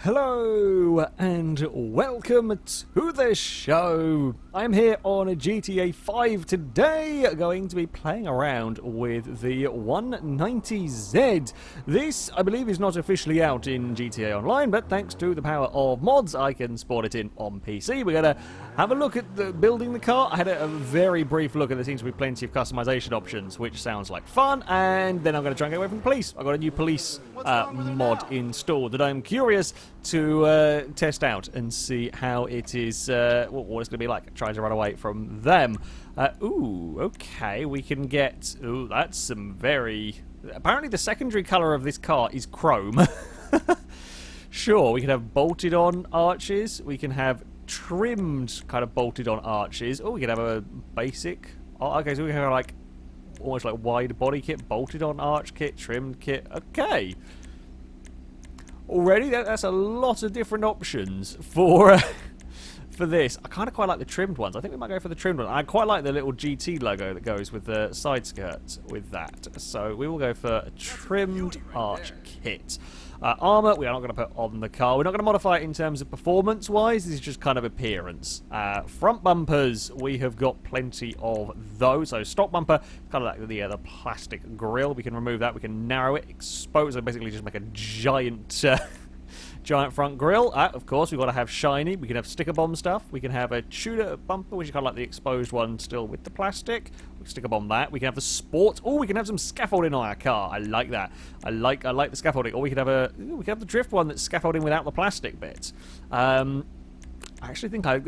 Hello and welcome to the show. I'm here on GTA 5 today, going to be playing around with the 190Z. This, I believe, is not officially out in GTA Online, but thanks to the power of mods, I can spawn it in on PC. We're going to have a look at building the car. I had a very brief look, and there seems to be plenty of customization options, which sounds like fun, and then I'm going to try and get away from the police. I've got a new police mod installed that I'm curious to test out and see how it is, what it's going to be like trying to run away from them. Ooh, okay, we can get, ooh, that's some very, apparently the secondary colour of this car is chrome. Sure, we can have bolted on arches, we can have trimmed kind of bolted on arches. Oh, we can have a basic, oh, okay, so we can have like, almost like wide body kit, bolted on arch kit, trimmed kit, okay. Already, that's a lot of different options for for this. I kind of quite like the trimmed ones. I think we might go for the trimmed one. I quite like the little GT logo that goes with the side skirts with that. So we will go for a trimmed arch kit. Armour, we are not going to put on the car. We're not going to modify it in terms of performance-wise. This is just kind of appearance. Front bumpers, we have got plenty of those. So stock bumper, kind of like the plastic grille. We can remove that. We can narrow it, expose it, basically just make a giant... giant front grille. Of course, we've got to have shiny. We can have sticker bomb stuff. We can have a Tudor bumper, which is kind of like the exposed one still with the plastic. We can sticker bomb that. We can have the sport. Oh, we can have some scaffolding on our car. I like that. I like the scaffolding. Or we could have the drift one that's scaffolding without the plastic bits. I actually think I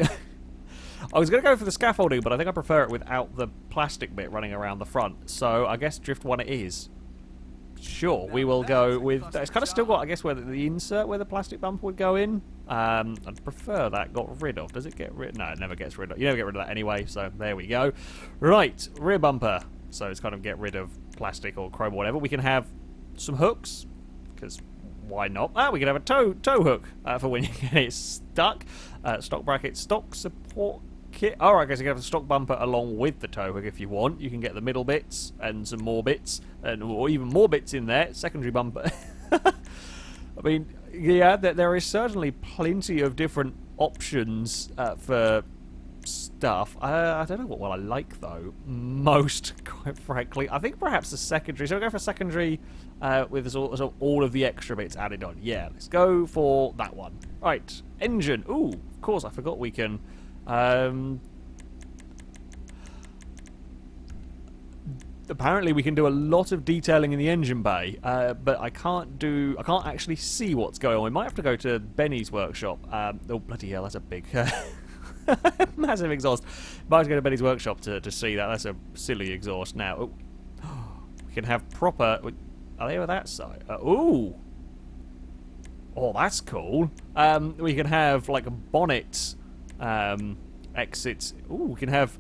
was going to go for the scaffolding, but I think I prefer it without the plastic bit running around the front. So I guess drift one it is. Sure, we will go with... It's kind of still got, I guess, where the insert where the plastic bumper would go in. I'd prefer that got rid of. Does it get rid... No, it never gets rid of... You never get rid of that anyway, so there we go. Right, rear bumper. So it's kind of get rid of plastic or chrome or whatever. We can have some hooks, because why not? We can have a tow hook for when you get it stuck. Stock bracket, stock support kit. Alright guys, you can have a stock bumper along with the tow hook if you want. You can get the middle bits and some more bits, or even more bits in there. Secondary bumper. I mean, yeah, there is certainly plenty of different options for stuff. I don't know what I like though, most, quite frankly. I think perhaps the secondary. So we'll go for secondary with all of the extra bits added on. Yeah, let's go for that one. Right, engine. Ooh, of course, I forgot we can... apparently we can do a lot of detailing in the engine bay, but I can't actually see what's going on. We might have to go to Benny's workshop. Oh bloody hell, that's a big massive exhaust. Might have to go to Benny's workshop to see that. That's a silly exhaust now. Oh, we can have proper... Are they over that side? Ooh! Oh, that's cool. We can have like a bonnet exits. Ooh, we can have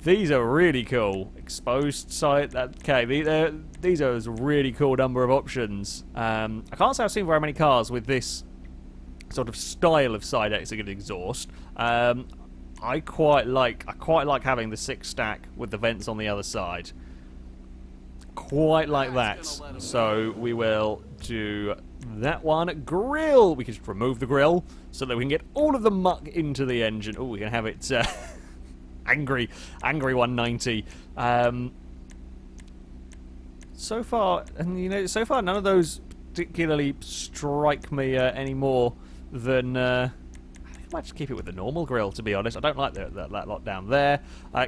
these are really cool. Exposed side. Okay, these are a really cool number of options. I can't say I've seen very many cars with this sort of style of side exit exhaust. I quite like having the 6-stack with the vents on the other side. Quite like that. So we will do that one. Grill. We can just remove the grill so that we can get all of the muck into the engine. Oh, we can have it angry 190. So far, and you know, so far none of those particularly strike me any more than. I might just keep it with the normal grill, to be honest. I don't like that lot down there.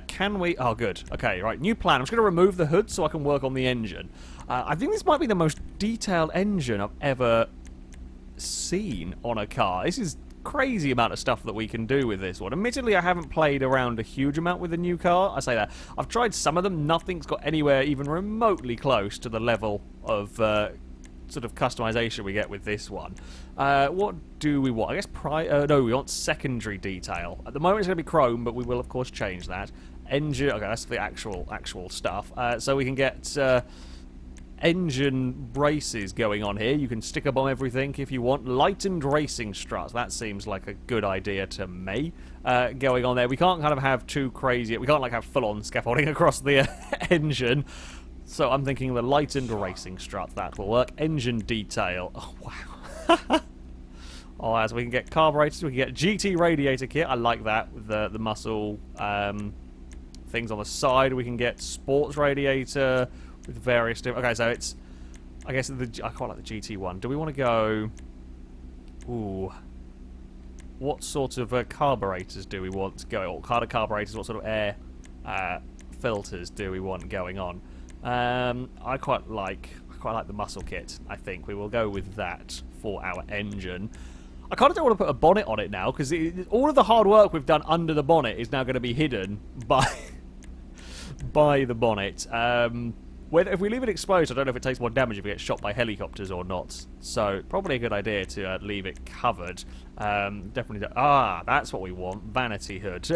Can we... Oh, good. Okay, right. New plan. I'm just going to remove the hood so I can work on the engine. I think this might be the most detailed engine I've ever seen on a car. This is crazy amount of stuff that we can do with this one. Admittedly, I haven't played around a huge amount with the new car. I say that. I've tried some of them. Nothing's got anywhere even remotely close to the level of... sort of customization we get with this one. What do we want? I guess no, we want secondary detail. At the moment it's going to be chrome, but we will of course change that. Engine, okay, that's the actual stuff. So we can get engine braces going on here. You can sticker bomb everything if you want. Lightened racing struts. That seems like a good idea to me. Going on there. We can't kind of have too crazy. We can't like have full-on scaffolding across the engine. So I'm thinking the lightened racing strut, that will work. Engine detail. Oh, wow. Oh, as we can get carburetors, we can get GT radiator kit. I like that with the muscle things on the side. We can get sports radiator with various different... Okay, so it's... I guess I quite like the GT one. Do we want to go... Ooh. What sort of carburetors do we want to go? What kind of carburetors, what sort of air filters do we want going on? I quite like the muscle kit, I think. We will go with that for our engine. I kind of don't want to put a bonnet on it now, because all of the hard work we've done under the bonnet is now going to be hidden by the bonnet. If we leave it exposed, I don't know if it takes more damage if we get shot by helicopters or not. So, probably a good idea to leave it covered. Definitely. That's what we want. Vanity hood.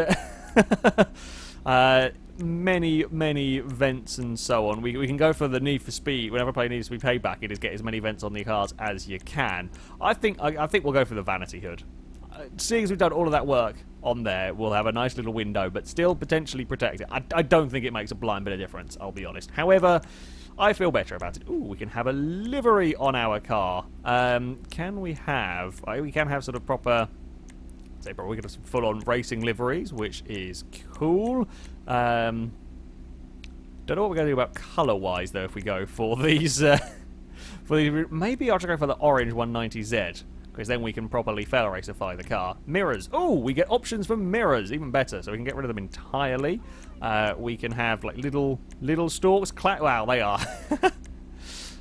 Many vents and so on. We can go for the Need for Speed. Whenever a play needs to be payback, it is get as many vents on the cars as you can. I think we'll go for the vanity hood. Seeing as we've done all of that work on there, we'll have a nice little window, but still potentially protected. I don't think it makes a blind bit of difference, I'll be honest. However, I feel better about it. Ooh, we can have a livery on our car. Can we have... we can have sort of proper... we can have some full-on racing liveries, which is cool. Don't know what we're going to do about colour-wise, though, if we go for these... maybe I'll try to go for the orange 190Z. Because then we can properly FailRaceify the car. Mirrors. Oh, we get options for mirrors. Even better. So we can get rid of them entirely. We can have like little stalks. Wow, they are.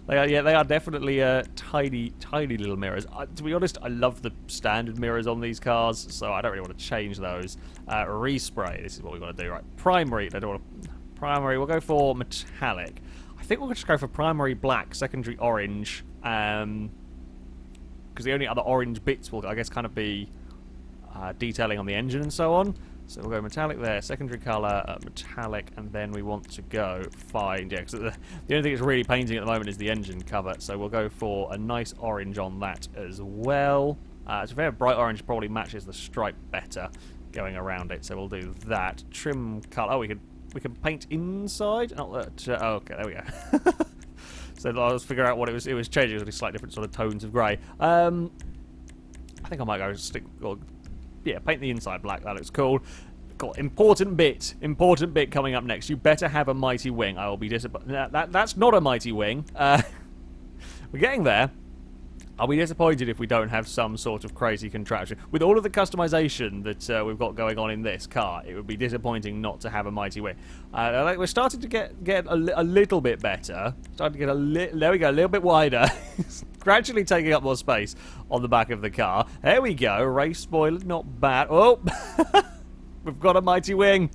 They are definitely tiny little mirrors. To be honest, I love the standard mirrors on these cars, so I don't really want to change those. Respray. This is what we want to do. Right. Primary. I don't want to... Primary. We'll go for metallic. I think we'll just go for primary black, secondary orange. Because the only other orange bits will, I guess, kind of be detailing on the engine and so on. So we'll go metallic there, secondary colour, metallic, and then we want to go find... Yeah, because the only thing it's really painting at the moment is the engine cover, so we'll go for a nice orange on that as well. It's a very bright orange, probably matches the stripe better going around it, so we'll do that. Trim colour... Oh, we can paint inside? Not that... oh, okay, there we go. So let's figure out what it was changing. It was slightly different sort of tones of grey. I think I might go paint the inside black. That looks cool. Got important bit coming up next. You better have a mighty wing. I will be disappointed. That's not a mighty wing. We're getting there. I'll be disappointed if we don't have some sort of crazy contraption. With all of the customization that we've got going on in this car, it would be disappointing not to have a mighty wing. We're starting to get a little bit better. Starting to get there we go, a little bit wider. Gradually taking up more space on the back of the car. There we go, race spoiler, not bad. Oh, we've got a mighty wing.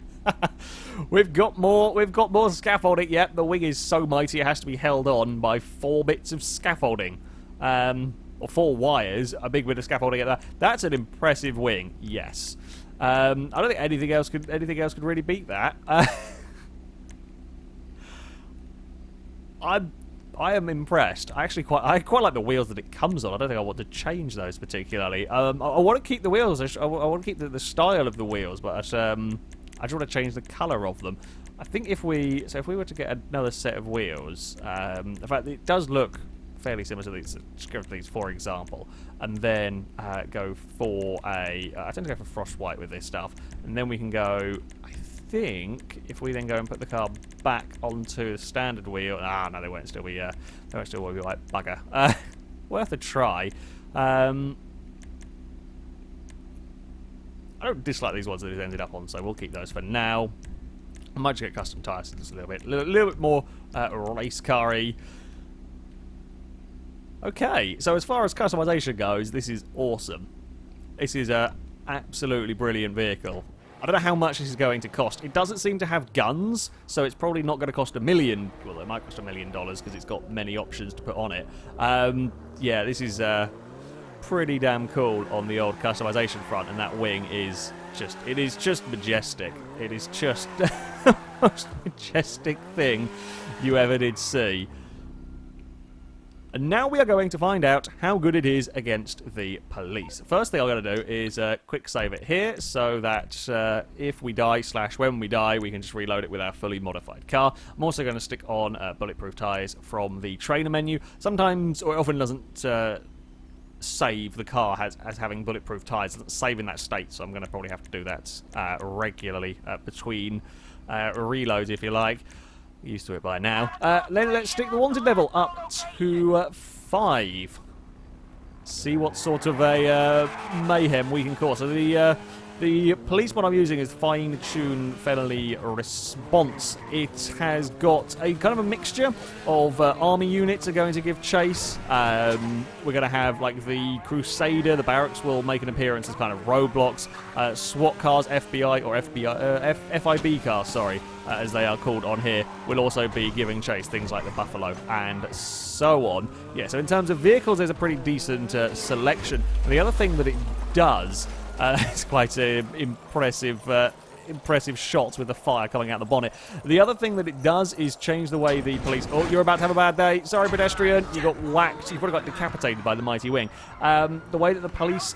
We've got more scaffolding. Yep, the wing is so mighty it has to be held on by 4 bits of scaffolding. Or 4 wires, a big bit of scaffolding at that. That's an impressive wing, yes. I don't think anything else could really beat that. I am impressed. I quite like the wheels that it comes on. I don't think I want to change those particularly. I want to keep the wheels. I want to keep the style of the wheels, but I just want to change the colour of them. I think if we were to get another set of wheels, in fact, it does look fairly similar to these, for example, and then go for I tend to go for frost white with this stuff, and then we can go. I think if we then go and put the car back onto the standard wheel, no, they won't still be like bugger. Worth a try. I don't dislike these ones that it ended up on, so we'll keep those for now. I might just get custom tyres just a little bit more race car-y. Okay, so as far as customization goes, this is awesome. This is a absolutely brilliant vehicle. I don't know how much this is going to cost. It doesn't seem to have guns, so it's probably not going to cost $1 million. Well, it might cost $1 million because it's got many options to put on it. Yeah, this is pretty damn cool on the old customization front, and that wing is just majestic. It is just the most majestic thing you ever did see. And now we are going to find out how good it is against the police. First thing I'm going to do is quick save it here so that if we die / when we die, we can just reload it with our fully modified car. I'm also going to stick on bulletproof tyres from the trainer menu. Sometimes, or it often doesn't save the car as having bulletproof tyres. It doesn't save in that state, so I'm going to probably have to do that regularly between reloads, if you like. Used to it by now. Let's stick the wanted level up to 5. See what sort of a mayhem we can cause. So the police mod I'm using is fine-tune felony response. It has got a kind of a mixture of army units are going to give chase. We're going to have like the Crusader, the barracks will make an appearance as kind of roadblocks. SWAT cars, FBI or FIB cars, sorry, as they are called on here, will also be giving chase. Things like the Buffalo and so on. Yeah, so in terms of vehicles, there's a pretty decent selection. And the other thing that it does. It's quite impressive shots with the fire coming out the bonnet. The other thing that it does is change the way the police... Oh, you're about to have a bad day. Sorry, pedestrian. You got whacked. You probably got decapitated by the mighty wing. The way that the police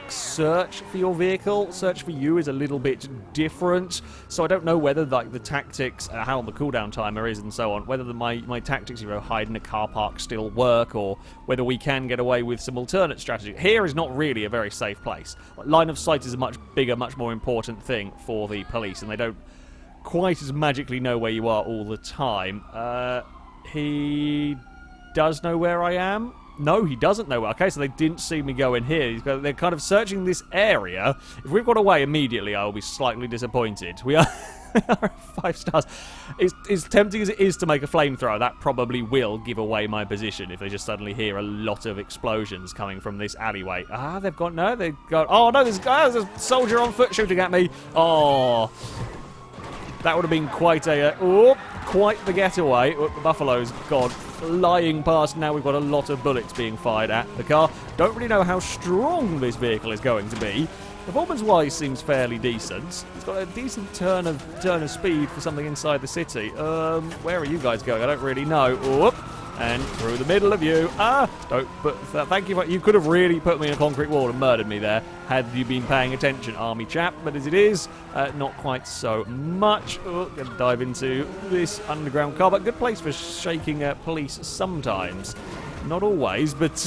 search for your vehicle, search for you, is a little bit different. So I don't know whether like the tactics, how long the cooldown timer is and so on, whether my tactics, hide in a car park still work, or whether we can get away with some alternate strategy. Here is not really a very safe place. Line of sight is a much bigger, much more important thing for the police, and they don't quite as magically know where you are all the time. He does know where I am. No, he doesn't know. Okay, so they didn't see me go in here. They're kind of searching this area. If we've got away immediately, I will be slightly disappointed. We are 5 stars. As tempting as it is to make a flamethrower, that probably will give away my position if they just suddenly hear a lot of explosions coming from this alleyway. They've got... No, they've got... Oh, no, there's a soldier on foot shooting at me. Oh... That would have been quite quite the getaway. The Buffalo's gone flying past. Now we've got a lot of bullets being fired at the car. Don't really know how strong this vehicle is going to be. Performance-wise, seems fairly decent. It's got a decent turn of speed for something inside the city. Where are you guys going? I don't really know. Whoop. And through the middle of you. Thank you. You could have really put me in a concrete wall and murdered me there had you been paying attention, army chap. But as it is, not quite so much. Gonna dive into this underground car, but good place for shaking police sometimes. Not always, but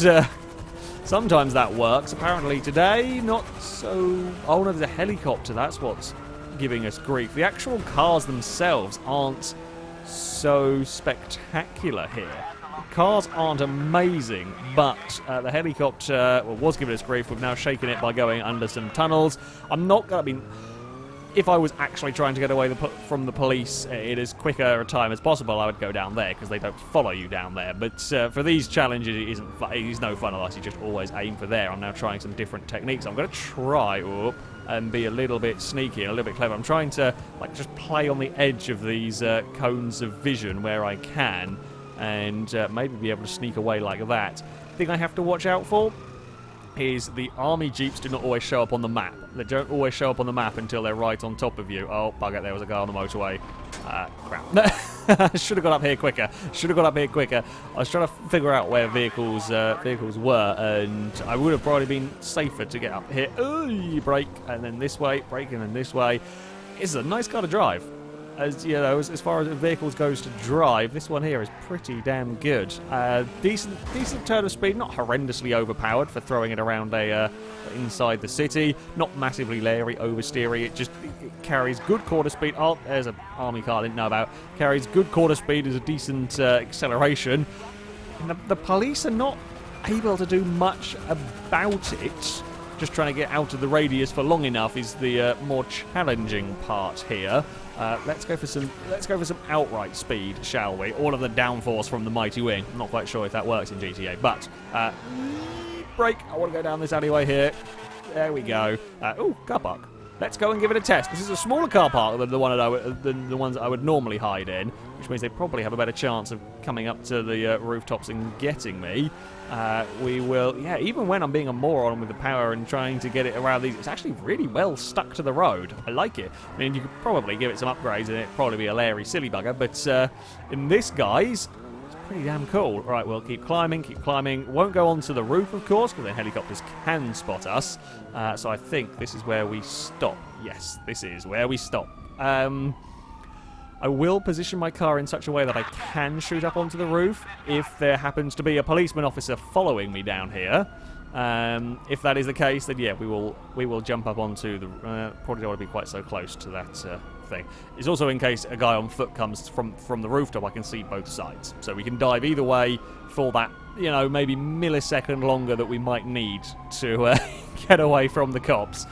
sometimes that works. Apparently today, not so... Oh no, there's a helicopter. That's what's giving us grief. The actual cars themselves aren't so spectacular here. Cars aren't amazing, but the helicopter was giving us grief. We've now shaken it by going under some tunnels. I'm not going to... I mean, if I was actually trying to get away from the police in as quicker a time as possible, I would go down there, because they don't follow you down there. But for these challenges, it is no fun unless you just always aim for there. I'm now trying some different techniques. I'm going to try and be a little bit sneaky and a little bit clever. I'm trying to just play on the edge of these cones of vision where I can, and maybe be able to sneak away like that. Thing I have to watch out for is the army jeeps do not always show up on the map. They don't always show up on the map until they're right on top of you. Oh, bugger, there was a guy on the motorway. Crap. Should have got up here quicker. I was trying to figure out where vehicles were, and I would have probably been safer to get up here. Ooh, brake, and then this way, brake, and then this way. It's a nice car to drive. As you know, as far as vehicles goes to drive, this one here is pretty damn good. Decent turn of speed, not horrendously overpowered for throwing it around inside the city. Not massively leery, oversteery. It carries good quarter speed. Oh, there's an army car I didn't know about. Carries good quarter speed, is a decent acceleration. And the police are not able to do much about it. Just trying to get out of the radius for long enough is the more challenging part here. Let's go for some outright speed, shall we? All of the downforce from the mighty wing. I'm not quite sure if that works in GTA, but brake. I want to go down this alleyway here. There we go. Ooh, car park. Let's go and give it a test. This is a smaller car park than the ones that I would normally hide in, which means they probably have a better chance of coming up to the rooftops and getting me. We will, yeah, even when I'm being a moron with the power and trying to get it around these, it's actually really well stuck to the road. I like it. I mean, you could probably give it some upgrades and it'd probably be a leery silly bugger, but in this, guys, it's pretty damn cool. Right, we'll keep climbing, keep climbing. Won't go onto the roof, of course, because the helicopters can spot us. So I think this is where we stop. Yes, this is where we stop. I will position my car in such a way that I can shoot up onto the roof if there happens to be a policeman officer following me down here. If that is the case, then yeah, we will jump up onto the... probably don't want to be quite so close to that thing. It's also in case a guy on foot comes from the rooftop, I can see both sides. So we can dive either way for that, you know, maybe millisecond longer that we might need to get away from the cops.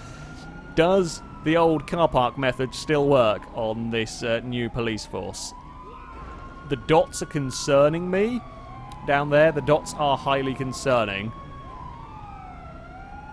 Does the old car park method still work on this new police force? The dots are concerning me down there. The dots are highly concerning.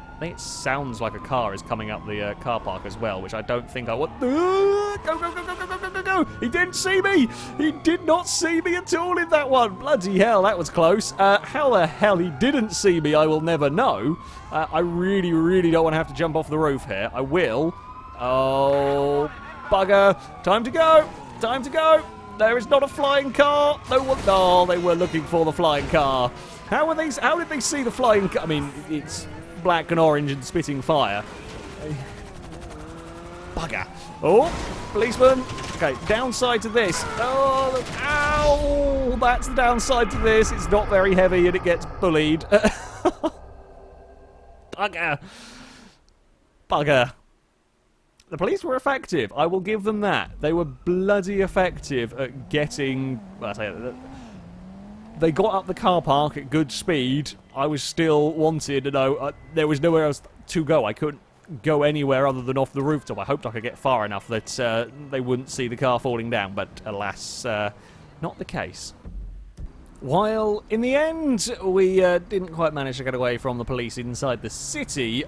I think it sounds like a car is coming up the car park as well, which I don't think I want. Go, go, go, go, go, go, go, go, go! He didn't see me! He did not see me at all in that one! Bloody hell, that was close. How the hell he didn't see me, I will never know. I really, really don't want to have to jump off the roof here. I will. Oh, bugger. Time to go! Time to go! There is not a flying car! No one... Oh, they were looking for the flying car. How did they see the flying car? I mean, it's black and orange and spitting fire. Bugger. Oh, policeman. Okay, downside to this. Oh, ow! That's the downside to this. It's not very heavy and it gets bullied. Bugger. Bugger. The police were effective. I will give them that. They were bloody effective at getting... Well, I say they got up the car park at good speed. I was still wanted, and there was nowhere else to go. I couldn't go anywhere other than off the rooftop. I hoped I could get far enough that they wouldn't see the car falling down, but alas, not the case. While, in the end, we didn't quite manage to get away from the police inside the city,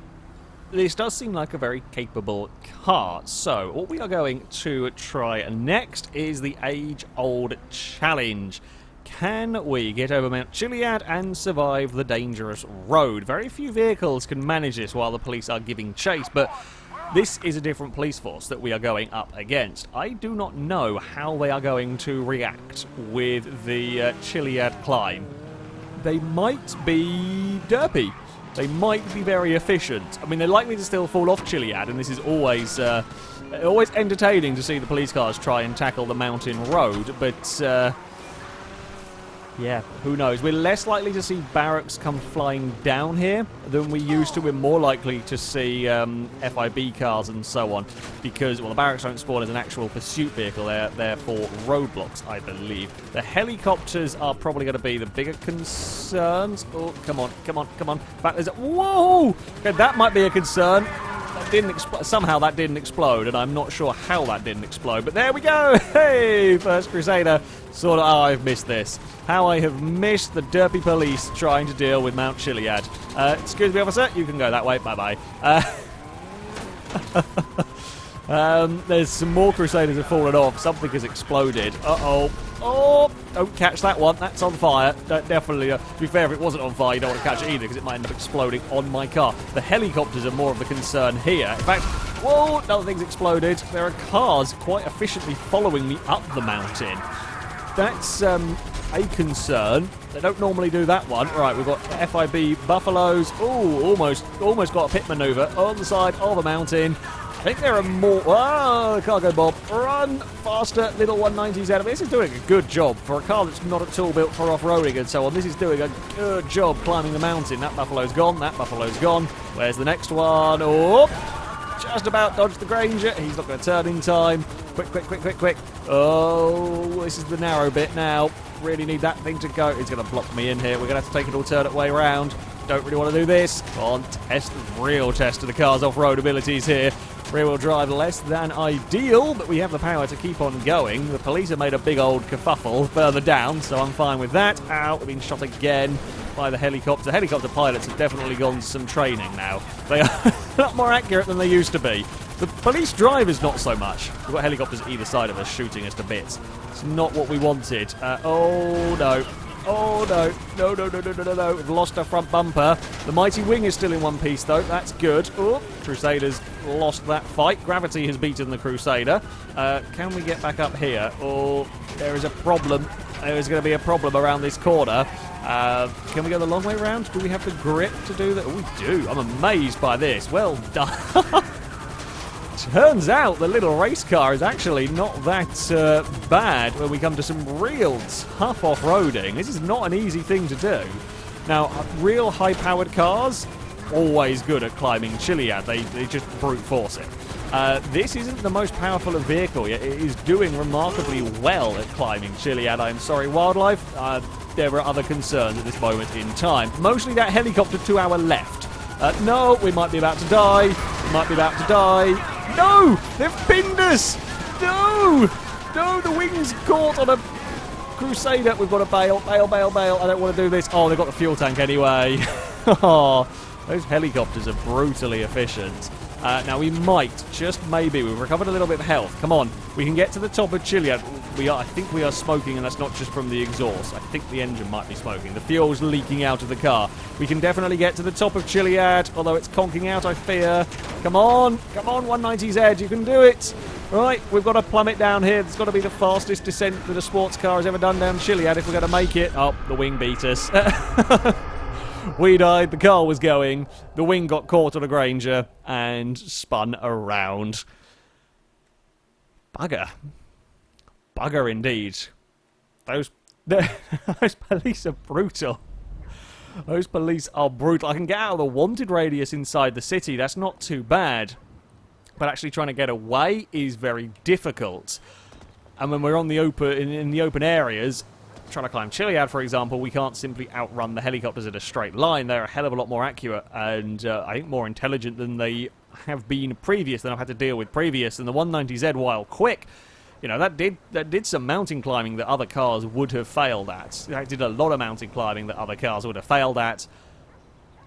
this does seem like a very capable car. So, what we are going to try next is the age-old challenge. Can we get over Mount Chiliad and survive the dangerous road? Very few vehicles can manage this while the police are giving chase, but this is a different police force that we are going up against. I do not know how they are going to react with the Chiliad climb. They might be derpy. They might be very efficient. I mean, they're likely to still fall off Chiliad, and this is always entertaining to see the police cars try and tackle the mountain road, but... yeah, who knows? We're less likely to see barracks come flying down here than we used to. We're more likely to see FIB cars and so on because, well, the barracks don't spawn as an actual pursuit vehicle. They're for roadblocks, I believe. The helicopters are probably going to be the bigger concerns. Oh, come on, come on, come on. In fact, there's a... Whoa! Okay, that might be a concern. That didn't somehow that didn't explode, and I'm not sure how that didn't explode, but there we go! Hey, First Crusader. Sort of, oh, I've missed this. How I have missed the derpy police trying to deal with Mount Chiliad. Excuse me, officer, you can go that way. Bye-bye. There's some more Crusaders have fallen off. Something has exploded. Uh-oh. Oh, don't catch that one. That's on fire. Definitely. To be fair, if it wasn't on fire, you don't want to catch it either because it might end up exploding on my car. The helicopters are more of the concern here. In fact, whoa, another thing's exploded. There are cars quite efficiently following me up the mountain. That's a concern. They don't normally do that one. Right, we've got FIB Buffaloes. Ooh, almost got a pit maneuver on the side of the mountain. I think there are more... Oh, cargo bomb. Run faster, little 190s out of it. This is doing a good job for a car that's not at all built for off-roading and so on. This is doing a good job climbing the mountain. That Buffalo's gone. That Buffalo's gone. Where's the next one? Oh, just about dodged the Granger. He's not going to turn in time. Quick, quick, quick, quick, quick. Oh, this is the narrow bit now. Really need that thing to go. He's going to block me in here. We're going to have to take an alternate way around. Don't really want to do this. Come on, real test of the car's off-road abilities here. Rear-wheel drive less than ideal, but we have the power to keep on going. The police have made a big old kerfuffle further down, so I'm fine with that. Ow, we've been shot again by the helicopter. Helicopter pilots have definitely gone some training now. They are a lot more accurate than they used to be. The police drivers, not so much. We've got helicopters either side of us shooting us to bits. It's not what we wanted. Oh, no. Oh, no. No, no, no, no, no, no, no. We've lost our front bumper. The mighty wing is still in one piece, though. That's good. Oh, Crusaders lost that fight. Gravity has beaten the Crusader. Can we get back up here? Oh, there is a problem. there was going to be a problem around this corner. Can we go the long way round? Do we have the grip to do that? Oh, we do. I'm amazed by this. Well done. Turns out the little race car is actually not that bad when we come to some real tough off-roading. This is not an easy thing to do. Now, real high-powered cars, always good at climbing Chiliad. They just brute force it. This isn't the most powerful of vehicle, yet it is doing remarkably well at climbing Chiliad. I'm sorry, wildlife. There are other concerns at this moment in time. Mostly that helicopter to our left. No, we might be about to die. We might be about to die. No! They've pinned us! No! No, the wing's caught on a Crusader. We've got to bail, bail, bail, bail. I don't want to do this. Oh, they've got the fuel tank anyway. Oh, those helicopters are brutally efficient. Now, we might, just maybe, we've recovered a little bit of health. Come on, we can get to the top of Chiliad. I think we are smoking, and that's not just from the exhaust. I think the engine might be smoking. The fuel's leaking out of the car. We can definitely get to the top of Chiliad, although it's conking out, I fear. Come on, 190Z, you can do it. Right, we've got to plummet down here. It's got to be the fastest descent that a sports car has ever done down Chiliad if we're going to make it. Oh, the wing beat us. We died, the car was going, the wing got caught on a Granger, and spun around. Bugger. Bugger indeed. Those police are brutal. Those police are brutal. I can get out of the wanted radius inside the city, that's not too bad. But actually trying to get away is very difficult. And when we're on the open, in the open areas, trying to climb Chiliad, for example, we can't simply outrun the helicopters in a straight line. They're a hell of a lot more accurate and I think more intelligent than they have been previous, than I've had to deal with previous. And the 190Z, while quick, you know, that did some mountain climbing that other cars would have failed at. That did a lot of mountain climbing that other cars would have failed at.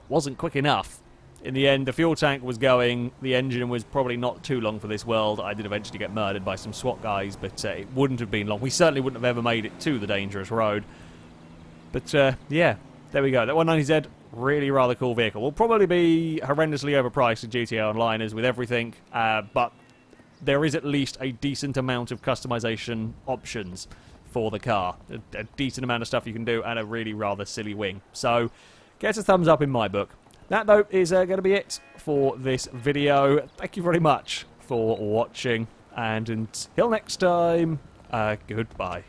Wasn't quick enough. In the end, the fuel tank was going, the engine was probably not too long for this world. I did eventually get murdered by some SWAT guys, but it wouldn't have been long. We certainly wouldn't have ever made it to the dangerous road. But, yeah, there we go. That 190Z, really rather cool vehicle. Will probably be horrendously overpriced in GTA Online, as with everything, but there is at least a decent amount of customization options for the car. A decent amount of stuff you can do, and a really rather silly wing. So, gets a thumbs up in my book. That, though, is going to be it for this video. Thank you very much for watching, and until next time, goodbye.